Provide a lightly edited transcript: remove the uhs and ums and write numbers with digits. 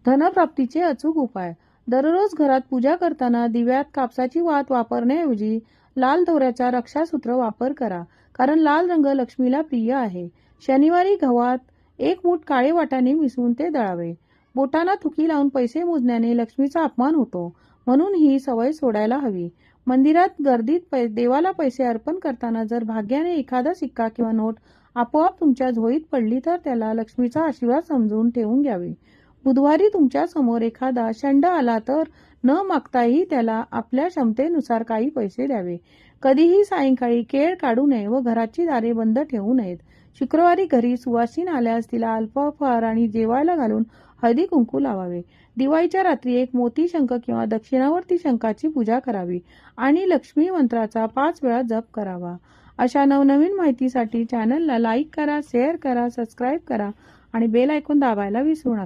धनप्राप्तीचे अचूक उपाय. दररोज घरात पूजा करताना दिव्यात कापसाची वात वापरण्याऐवजी लाल दोऱ्याचा रक्षासूत्र वापर करा, कारण लाल रंग लक्ष्मीला प्रिय आहे. शनिवारी गव्हात 1 मूठ काळे वाटाणे मिसळून ते दळावे. बोटांना थुकी लावून पैसे मोजण्याने लक्ष्मीचा अपमान होतो, म्हणून ही सवय सोडायला हवी. मंदिरात गर्दीत देवाला पैसे अर्पण करताना जर भाग्याने एखादा सिक्का किंवा नोट आपोआप तुमच्या झोळीत पडली तर त्याला लक्ष्मीचा आशीर्वाद समजून ठेवून घ्यावे. बुधवारी तुमच्या समोर एखादा षंड आला तर न मागताही त्याला आपल्या क्षमतेनुसार काही पैसे द्यावे. कधीही सायंकाळी केळ काढू नये व घराची दारे बंद ठेवू नयेत. शुक्रवारी घरी सुवासीन आल्यास तिला अल्पहार आणि जेवायला घालून हळदी कुंकू लावावे. दिवाळीच्या रात्री एक मोती शंख किंवा दक्षिणावर्ती शंखाची पूजा करावी आणि लक्ष्मी मंत्राचा 5 वेळा जप करावा. अशा नवनवीन माहितीसाठी चॅनलला लाईक करा, शेअर करा, सबस्क्राईब करा आणि बेल आयकॉन दाबायला विसरू नका.